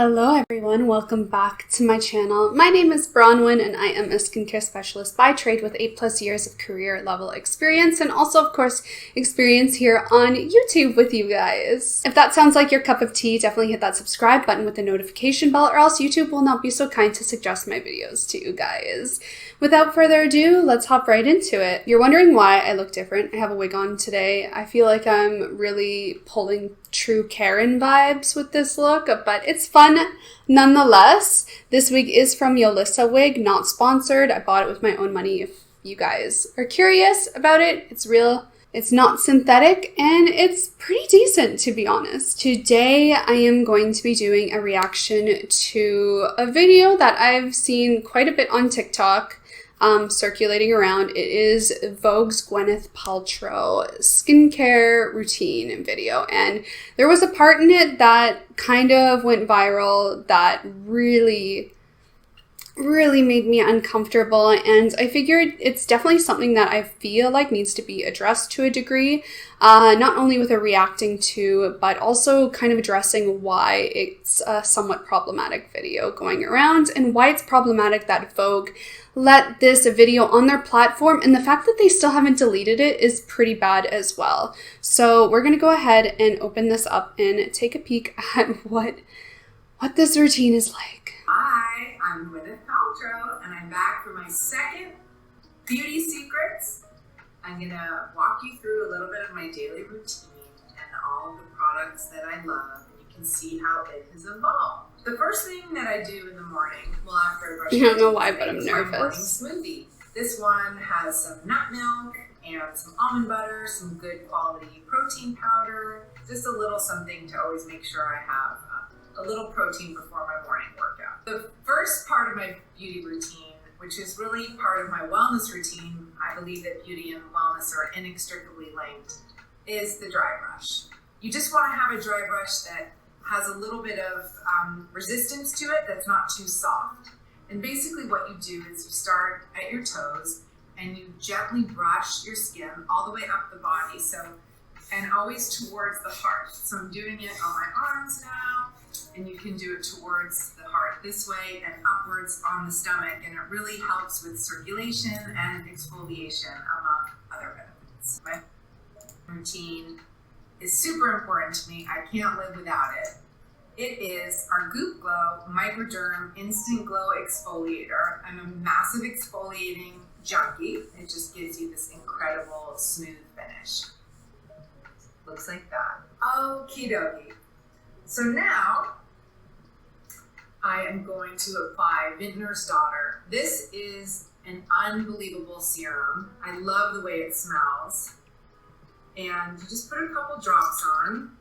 Hello everyone, welcome back to my channel. My name is Bronwyn and I am a skincare specialist by trade with 8+ years of career level experience and also of course experience here on YouTube with you guys. If that sounds like your cup of tea, definitely hit that subscribe button with the notification bell or else YouTube will not be so kind to suggest my videos to you guys. Without further ado, let's hop right into it. You're wondering why I look different. I have a wig on today. I feel like I'm really pulling true Karen vibes with this look, but it's fun nonetheless. This wig is from Yolissa Wig, not sponsored. I bought it with my own money if you guys are curious about it. It's real, it's not synthetic, and it's pretty decent to be honest. Today I am going to be doing a reaction to a video that I've seen quite a bit on TikTok. Circulating around. It is Vogue's Gwyneth Paltrow skincare routine video, and there was a part in it that kind of went viral that really made me uncomfortable, and I figured it's definitely something that I feel like needs to be addressed to a degree, not only with a reacting to, but also kind of addressing why it's a somewhat problematic video going around and why it's problematic that Vogue let this video on their platform, and the fact that they still haven't deleted it is pretty bad as well. So we're gonna go ahead and open this up and take a peek at what this routine is like. Hi, I'm Gwyneth Paltrow, and I'm back for my second beauty secrets. I'm gonna walk you through a little bit of my daily routine and all of the products that I love, and you can see how it has evolved. The first thing that I do in the morning, well after I brush my teeth, I don't know why, but I'm is my morning nervous. smoothie. This one has some nut milk and some almond butter, some good quality protein powder, just a little something to always make sure I have a little protein before my morning workout. The first part of my beauty routine, which is really part of my wellness routine, I believe that beauty and wellness are inextricably linked, is the dry brush. You just want to have a dry brush that has a little bit of resistance to it that's not too soft. And basically what you do is you start at your toes and you gently brush your skin all the way up the body, and always towards the heart. So I'm doing it on my arms now, and you can do it towards the heart this way and upwards on the stomach, and it really helps with circulation and exfoliation, among other benefits. My routine is super important to me. I can't live without it. It is our Goop Glow Microderm Instant Glow Exfoliator. I'm a massive exfoliating junkie. It just gives you this incredible smooth finish. Looks like that. Okie dokie. So now I am going to apply Vintner's Daughter. This is an unbelievable serum. I love the way it smells. And you just put a couple drops on.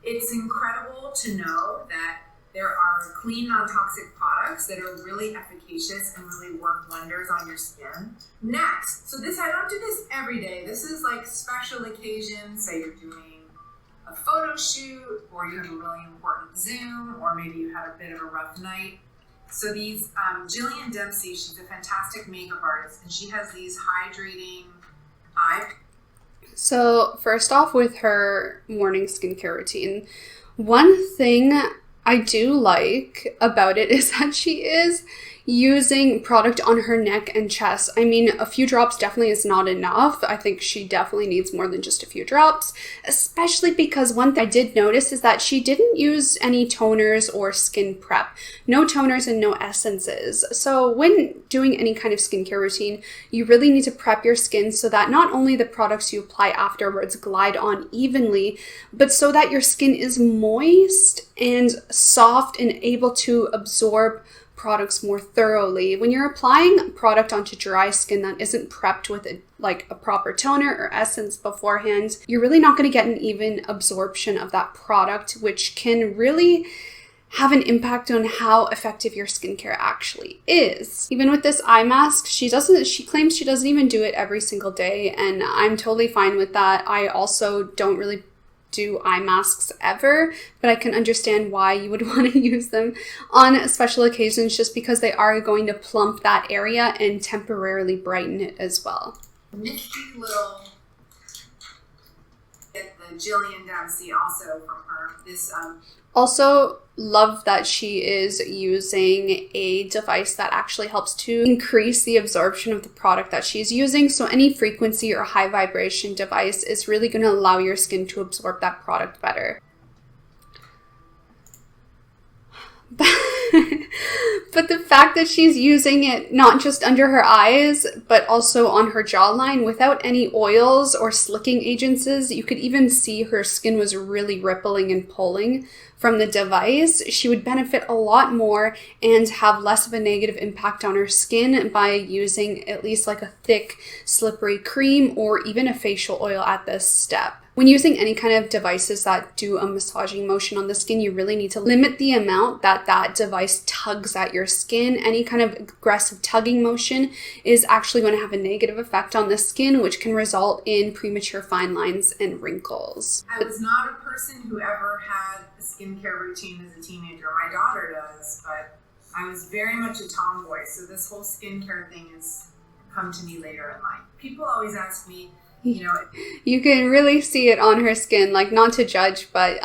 It's incredible to know that there are clean, non-toxic products that are really efficacious and really work wonders on your skin. Next, so I don't do this every day. This is like special occasions, say you're doing a photo shoot or you have a really important Zoom, or maybe you had a bit of a rough night. So these, Jillian Dempsey, she's a fantastic makeup artist, and she has these hydrating eye. So first off, with her morning skincare routine, one thing I do like about it is that she is using product on her neck and chest. I mean, a few drops definitely is not enough. I think she definitely needs more than just a few drops, especially because one thing I did notice is that she didn't use any toners or skin prep. No toners and no essences. So when doing any kind of skincare routine, you really need to prep your skin so that not only the products you apply afterwards glide on evenly, but so that your skin is moist and soft and able to absorb products more thoroughly. When you're applying product onto dry skin that isn't prepped with a proper toner or essence beforehand, you're really not going to get an even absorption of that product, which can really have an impact on how effective your skincare actually is. Even with this eye mask, she claims she doesn't even do it every single day, and I'm totally fine with that. I also don't really do eye masks ever, but I can understand why you would want to use them on special occasions, just because they are going to plump that area and temporarily brighten it as well. Nifty little, get the Jillian Dempsey, also from her. This Also, love that she is using a device that actually helps to increase the absorption of the product that she's using. So any frequency or high vibration device is really going to allow your skin to absorb that product better. But the fact that she's using it not just under her eyes, but also on her jawline without any oils or slicking agents, you could even see her skin was really rippling and pulling from the device. She would benefit a lot more and have less of a negative impact on her skin by using at least like a thick, slippery cream or even a facial oil at this step. When using any kind of devices that do a massaging motion on the skin, you really need to limit the amount that that device tugs at your skin. Any kind of aggressive tugging motion is actually going to have a negative effect on the skin, which can result in premature fine lines and wrinkles. I was not a person who ever had a skincare routine as a teenager. My daughter does, but I was very much a tomboy, so this whole skincare thing has come to me later in life. People always ask me, you can really see it on her skin, like not to judge, but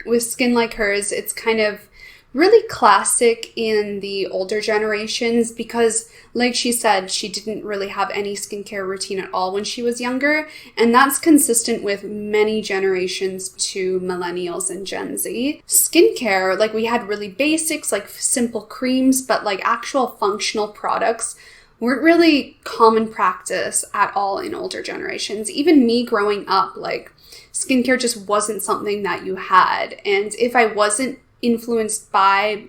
with skin like hers, it's kind of really classic in the older generations because, like she said, she didn't really have any skincare routine at all when she was younger. And that's consistent with many generations to millennials and Gen Z. Skincare, like we had really basics, like simple creams, but like actual functional products weren't really common practice at all in older generations. Even me growing up, like skincare just wasn't something that you had. And if I wasn't influenced by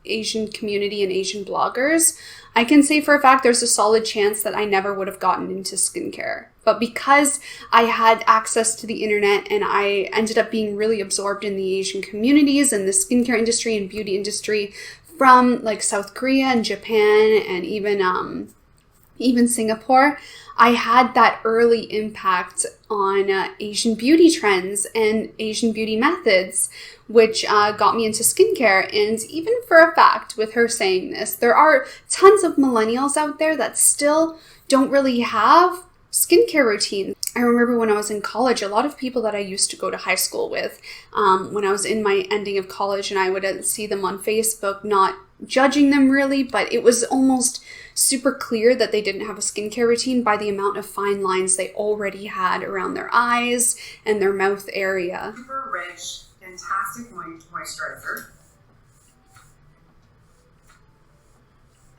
Asian community and Asian bloggers, I can say for a fact there's a solid chance that I never would have gotten into skincare. But because I had access to the internet and I ended up being really absorbed in the Asian communities and the skincare industry and beauty industry from like South Korea and Japan and even Singapore, I had that early impact on Asian beauty trends and Asian beauty methods, which got me into skincare. And even for a fact, with her saying this, there are tons of millennials out there that still don't really have skincare routines. I remember when I was in college, a lot of people that I used to go to high school with, when I was in my ending of college, and I would see them on Facebook, not judging them really, but it was almost super clear that they didn't have a skincare routine by the amount of fine lines they already had around their eyes and their mouth area. Super rich, fantastic moisturizer.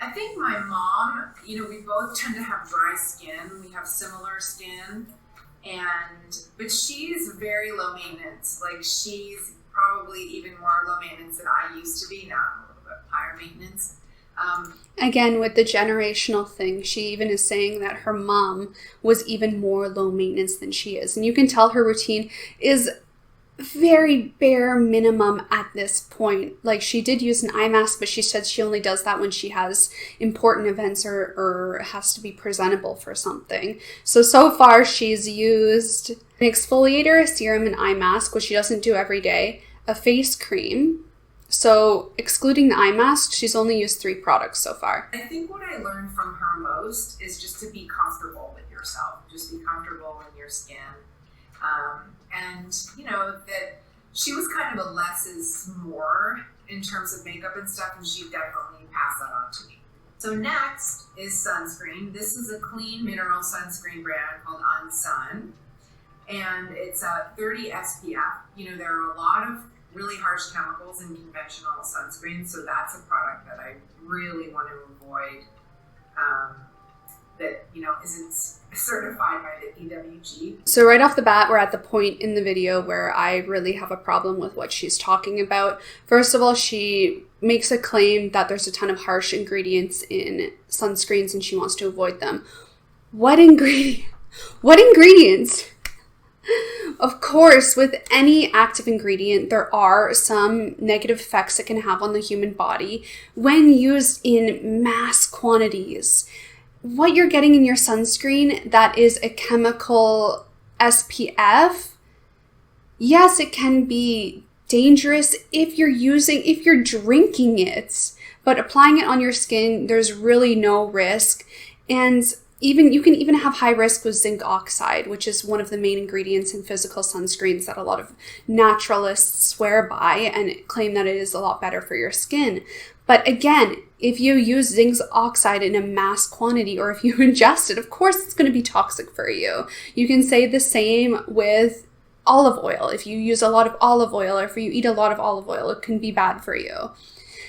I think my mom, we both tend to have dry skin. We have similar skin, but she's very low maintenance. Like she's probably even more low maintenance than I used to be. Now I'm a little bit higher maintenance. Again, with the generational thing, she even is saying that her mom was even more low maintenance than she is. And you can tell her routine is very bare minimum at this point. Like she did use an eye mask, but she said she only does that when she has important events or has to be presentable for something. So far she's used an exfoliator, a serum, an eye mask, which she doesn't do every day, a face cream. So excluding the eye mask, she's only used 3 products so far. I think what I learned from her most is just to be comfortable with yourself. Just be comfortable in your skin. That she was kind of a less is more in terms of makeup and stuff, and she definitely passed that on to me. So next is sunscreen. This is a clean mineral sunscreen brand called Unsun, and it's a 30 SPF. There are a lot of really harsh chemicals in conventional sunscreen, so that's a product that I really want to avoid. That isn't certified by the EWG. So right off the bat, we're at the point in the video where I really have a problem with what she's talking about. First of all, she makes a claim that there's a ton of harsh ingredients in sunscreens and she wants to avoid them. What ingredients? Of course, with any active ingredient, there are some negative effects it can have on the human body when used in mass quantities. What you're getting in your sunscreen that is a chemical SPF, yes, it can be dangerous if you're drinking it, but applying it on your skin, there's really no risk. And you can even have high risk with zinc oxide, which is one of the main ingredients in physical sunscreens that a lot of naturalists swear by and claim that it is a lot better for your skin. But again, if you use zinc oxide in a mass quantity, or if you ingest it, of course it's going to be toxic for you. You can say the same with olive oil. If you use a lot of olive oil, or if you eat a lot of olive oil, it can be bad for you.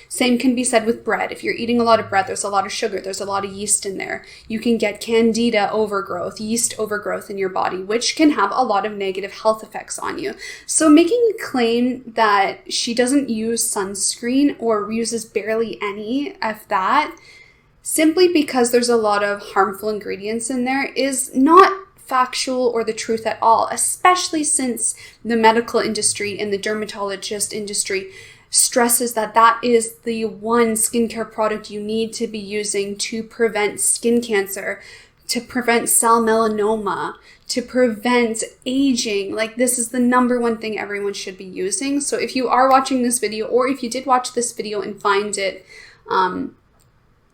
Same can be said with bread. If you're eating a lot of bread, there's a lot of sugar, there's a lot of yeast in there. You can get candida overgrowth, yeast overgrowth in your body, which can have a lot of negative health effects on you. So making a claim that she doesn't use sunscreen or uses barely any of that, simply because there's a lot of harmful ingredients in there, is not factual or the truth at all, especially since the medical industry and the dermatologist industry stresses that that is the one skincare product you need to be using to prevent skin cancer, to prevent cell melanoma, to prevent aging. Like, this is the number one thing everyone should be using. So if you are watching this video, or if you did watch this video and find it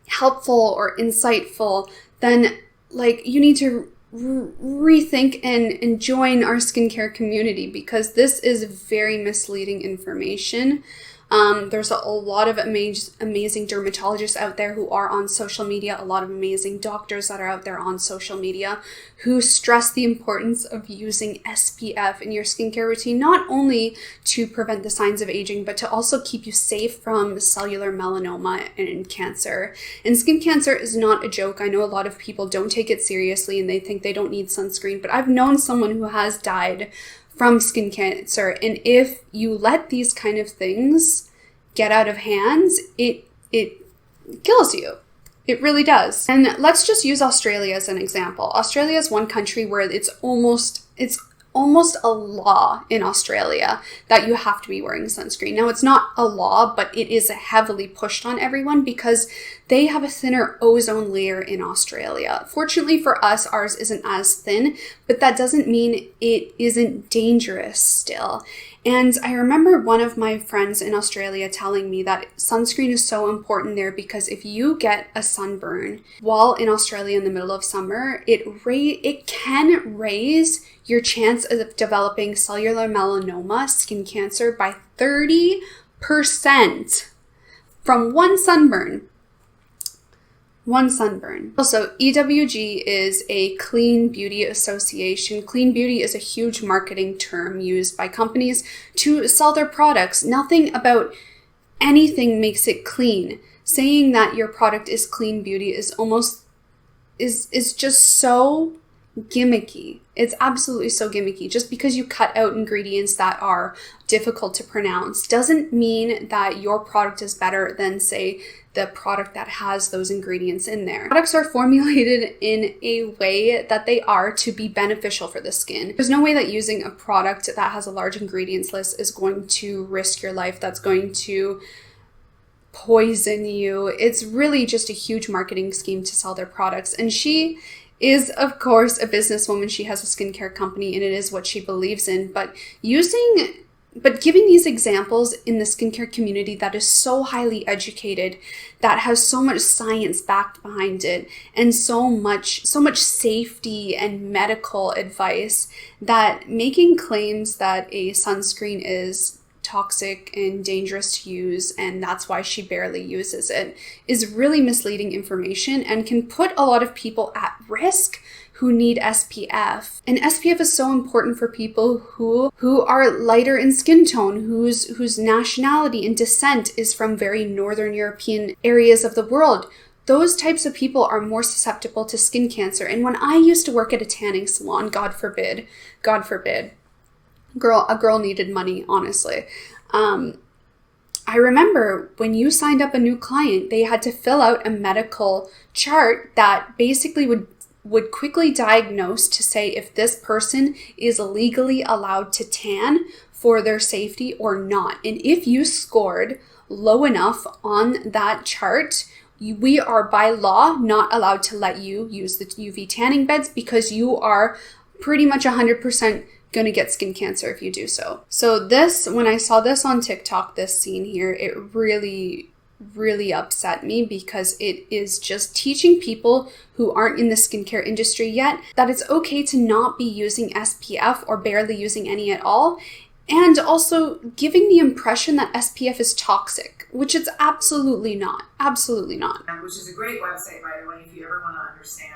helpful or insightful, then like you need to rethink and join our skincare community, because this is very misleading information. There's a lot of amazing dermatologists out there who are on social media, a lot of amazing doctors that are out there on social media who stress the importance of using SPF in your skincare routine, not only to prevent the signs of aging, but to also keep you safe from cellular melanoma and cancer. And skin cancer is not a joke. I know a lot of people don't take it seriously and they think they don't need sunscreen, but I've known someone who has died from skin cancer. And if you let these kind of things get out of hands, it kills you. It really does. And let's just use Australia as an example. Australia is one country where it's almost a law in Australia that you have to be wearing sunscreen. Now, it's not a law, but it is heavily pushed on everyone because they have a thinner ozone layer in Australia. Fortunately for us, ours isn't as thin, but that doesn't mean it isn't dangerous still. And I remember one of my friends in Australia telling me that sunscreen is so important there because if you get a sunburn while in Australia in the middle of summer, it can raise your chance of developing cellular melanoma, skin cancer, by 30% from one sunburn. One sunburn. Also, EWG is a clean beauty association. Clean beauty is a huge marketing term used by companies to sell their products. Nothing about anything makes it clean. Saying that your product is clean beauty is just so gimmicky. It's absolutely so gimmicky. Just because you cut out ingredients that are difficult to pronounce doesn't mean that your product is better than, say, the product that has those ingredients in there. Products are formulated in a way that they are to be beneficial for the skin. There's no way that using a product that has a large ingredients list is going to risk your life, that's going to poison you. It's really just a huge marketing scheme to sell their products. And she is, of course, a businesswoman. She has a skincare company and it is what she believes in. But giving these examples in the skincare community that is so highly educated, that has so much science backed behind it, and so much safety and medical advice, that making claims that a sunscreen is toxic and dangerous to use and that's why she barely uses it is really misleading information and can put a lot of people at risk who need SPF. And SPF is so important for people who are lighter in skin tone, whose nationality and descent is from very northern European areas of the world. Those types of people are more susceptible to skin cancer. And when I used to work at a tanning salon, God forbid, a girl needed money, honestly. I remember when you signed up a new client, they had to fill out a medical chart that basically would quickly diagnose to say if this person is legally allowed to tan for their safety or not. And if you scored low enough on that chart, we are by law not allowed to let you use the UV tanning beds because you are pretty much 100% going to get skin cancer if you do so. So this, when I saw this on TikTok, this scene here, it really really upset me because it is just teaching people who aren't in the skincare industry yet that it's okay to not be using SPF or barely using any at all, and also giving the impression that SPF is toxic, which it's absolutely not. Absolutely not. Which is a great website, by the way, if you ever want to understand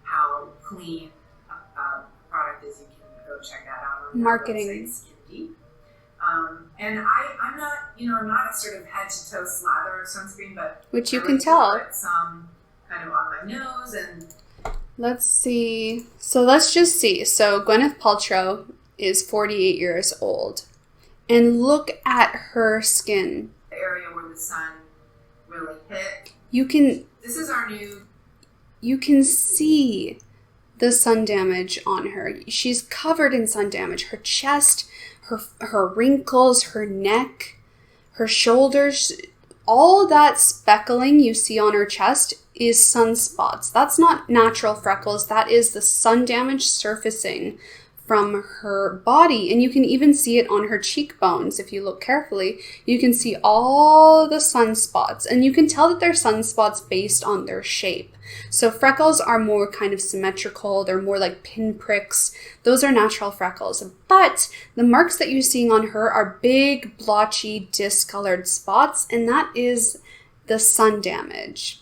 how clean a product is, you can go check that out on marketing. Website, SkinDeep. And I'm not, I'm not a sort of head to toe slather of sunscreen, but which you can tell. Put some kind of on my nose and. Let's see. So let's just see. So Gwyneth Paltrow is 48 years old, and look at her skin. The area where the sun really hit. This is our new. You can see the sun damage on her. She's covered in sun damage. Her chest, her wrinkles, her neck, her shoulders, all that speckling you see on her chest is sunspots. That's not natural freckles. That is the sun damage surfacing from her body. And you can even see it on her cheekbones. If you look carefully, you can see all the sunspots, and you can tell that they're sunspots based on their shape. So freckles are more kind of symmetrical. They're more like pinpricks. Those are natural freckles. But the marks that you're seeing on her are big, blotchy, discolored spots, and that is the sun damage.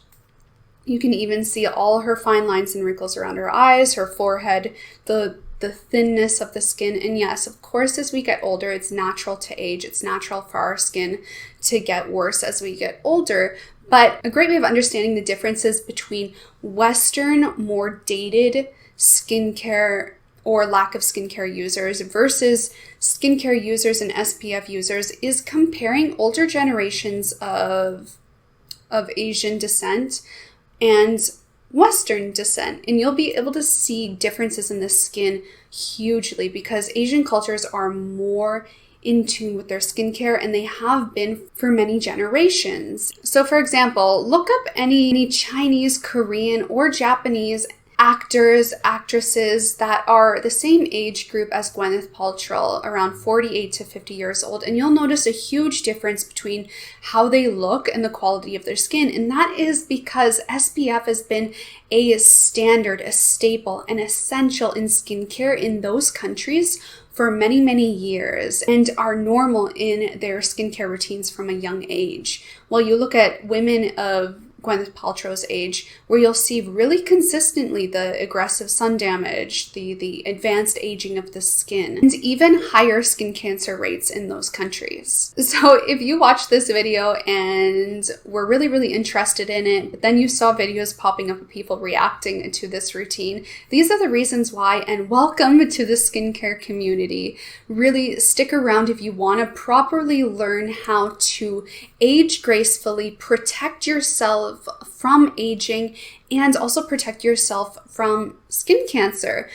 You can even see all her fine lines and wrinkles around her eyes, her forehead, the thinness of the skin. And yes, of course, as we get older, it's natural to age. It's natural for our skin to get worse as we get older. But a great way of understanding the differences between Western, more dated skincare or lack of skincare users versus skincare users and SPF users is comparing older generations of Asian descent and Western descent, and you'll be able to see differences in the skin hugely because Asian cultures are more in tune with their skincare, and they have been for many generations. So for example, look up any Chinese, Korean, or Japanese actors, actresses that are the same age group as Gwyneth Paltrow, around 48 to 50 years old, and you'll notice a huge difference between how they look and the quality of their skin. And that is because SPF has been a standard, a staple, an essential in skincare in those countries for many, many years, and are normal in their skincare routines from a young age. While you look at women of Gwyneth Paltrow's age, where you'll see really consistently the aggressive sun damage, the advanced aging of the skin, and even higher skin cancer rates in those countries. So if you watch this video and were really, really interested in it, but then you saw videos popping up of people reacting to this routine, these are the reasons why, and welcome to the skincare community. Really stick around if you want to properly learn how to age gracefully, protect yourself from aging, and also protect yourself from skin cancer.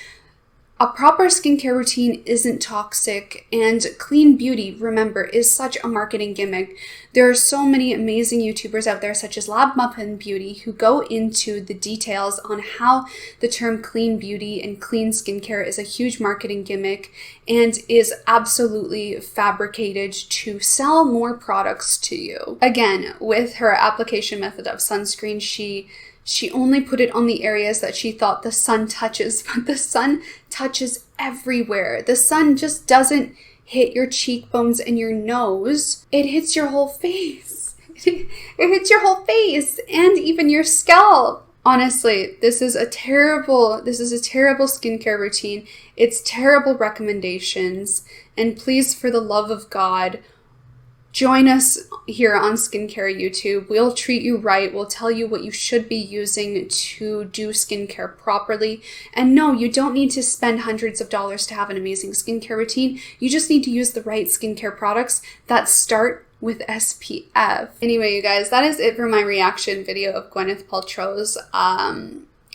A proper skincare routine isn't toxic, and clean beauty, remember, is such a marketing gimmick. There are so many amazing YouTubers out there, such as LabMuffinBeauty, who go into the details on how the term clean beauty and clean skincare is a huge marketing gimmick and is absolutely fabricated to sell more products to you. Again, with her application method of sunscreen, she only put it on the areas that she thought the sun touches, but the sun touches everywhere. The sun just doesn't hit your cheekbones and your nose. It hits your whole face. It hits your whole face and even your scalp. Honestly, this is a terrible skincare routine. It's terrible recommendations. And please, for the love of God, join us here on Skincare YouTube. We'll treat you right. We'll tell you what you should be using to do skincare properly. And no, you don't need to spend hundreds of dollars to have an amazing skincare routine. You just need to use the right skincare products that start with SPF. Anyway, you guys, that is it for my reaction video of Gwyneth Paltrow's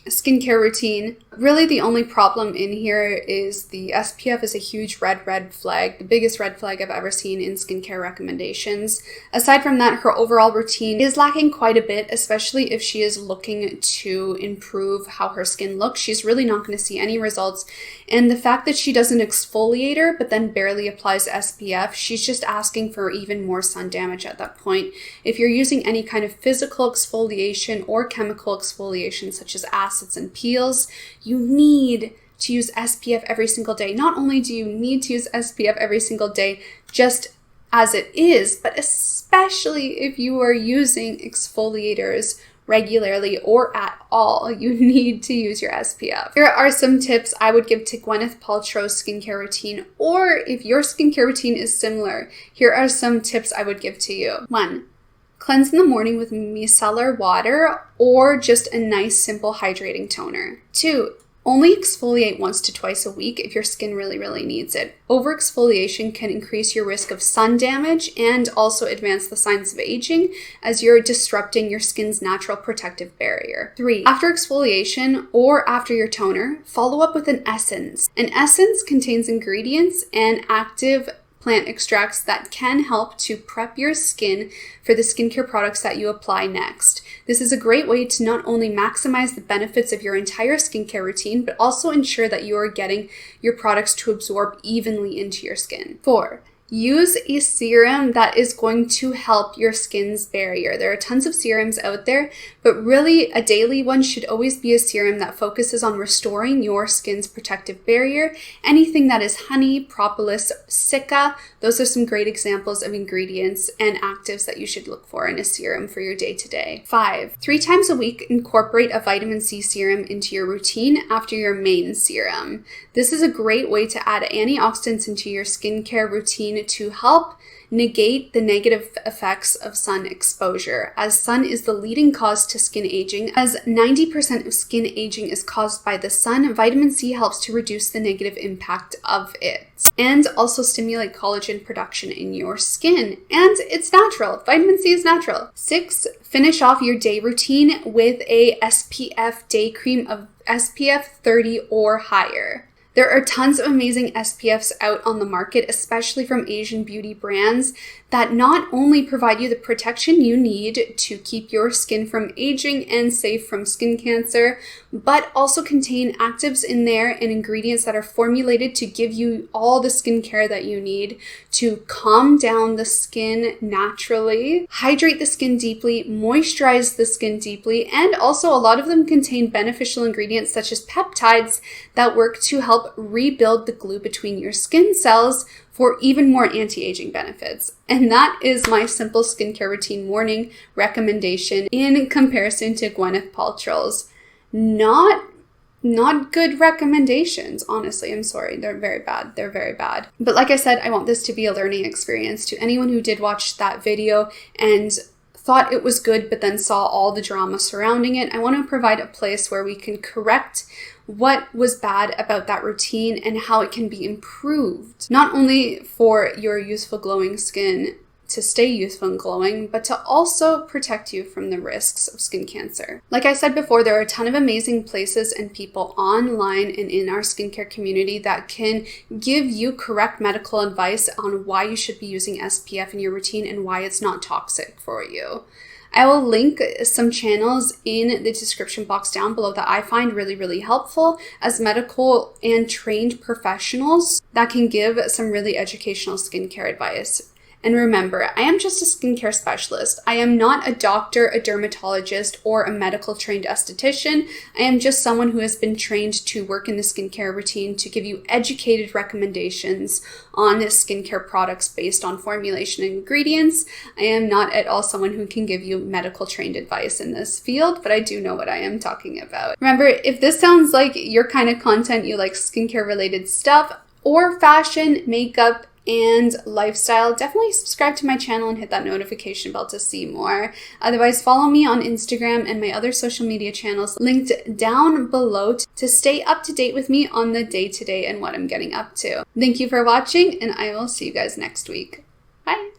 skincare routine. Really, the only problem in here is the SPF is a huge red flag, the biggest red flag I've ever seen in skincare recommendations. Aside from that, her overall routine is lacking quite a bit, especially if she is looking to improve how her skin looks. She's really not going to see any results. And the fact that she does an exfoliator but then barely applies SPF, she's just asking for even more sun damage at that point. If you're using any kind of physical exfoliation or chemical exfoliation such as acids and peels, you need to use SPF every single day. Not only do you need to use SPF every single day just as it is, but especially if you are using exfoliators regularly or at all, you need to use your SPF. Here are some tips I would give to Gwyneth Paltrow's skincare routine, or if your skincare routine is similar, here are some tips I would give to you. 1. Cleanse in the morning with micellar water or just a nice simple hydrating toner. 2. Only exfoliate once to twice a week if your skin really needs it. Over-exfoliation can increase your risk of sun damage and also advance the signs of aging as you're disrupting your skin's natural protective barrier. 3. After exfoliation or after your toner, follow up with an essence. An essence contains ingredients and active plant extracts that can help to prep your skin for the skincare products that you apply next. This is a great way to not only maximize the benefits of your entire skincare routine, but also ensure that you are getting your products to absorb evenly into your skin. 4. Use a serum that is going to help your skin's barrier. There are tons of serums out there, but really a daily one should always be a serum that focuses on restoring your skin's protective barrier. Anything that is honey, propolis, cica, those are some great examples of ingredients and actives that you should look for in a serum for your day-to-day. 5. 3 times a week, incorporate a vitamin C serum into your routine after your main serum. This is a great way to add antioxidants into your skincare routine to help negate the negative effects of sun exposure, as sun is the leading cause to skin aging. As 90% of skin aging is caused by the sun, vitamin C helps to reduce the negative impact of it and also stimulate collagen production in your skin. And it's natural. Vitamin C is natural. 6. Finish off your day routine with a SPF day cream of SPF 30 or higher. There are tons of amazing SPFs out on the market, especially from Asian beauty brands, that not only provide you the protection you need to keep your skin from aging and safe from skin cancer, but also contain actives in there and ingredients that are formulated to give you all the skincare that you need to calm down the skin naturally, hydrate the skin deeply, moisturize the skin deeply, and also a lot of them contain beneficial ingredients such as peptides that work to help rebuild the glue between your skin cells for even more anti-aging benefits. And that is my simple skincare routine morning recommendation in comparison to Gwyneth Paltrow's not good recommendations. Honestly, I'm sorry. They're very bad. They're very bad. But like I said, I want this to be a learning experience to anyone who did watch that video and thought it was good, but then saw all the drama surrounding it. I want to provide a place where we can correct what was bad about that routine and how it can be improved, not only for your youthful glowing skin to stay youthful and glowing, but to also protect you from the risks of skin cancer. Like I said before, there are a ton of amazing places and people online and in our skincare community that can give you correct medical advice on why you should be using SPF in your routine and why it's not toxic for you. I will link some channels in the description box down below that I find really helpful as medical and trained professionals that can give some really educational skincare advice. And remember, I am just a skincare specialist. I am not a doctor, a dermatologist, or a medical trained esthetician. I am just someone who has been trained to work in the skincare routine to give you educated recommendations on skincare products based on formulation and ingredients. I am not at all someone who can give you medical trained advice in this field, but I do know what I am talking about. Remember, if this sounds like your kind of content, you like skincare related stuff or fashion, makeup, and lifestyle, definitely subscribe to my channel and hit that notification bell to see more. Otherwise, follow me on Instagram and my other social media channels linked down below to stay up to date with me on the day-to-day and what I'm getting up to. Thank you for watching, and I will see you guys next week. Bye!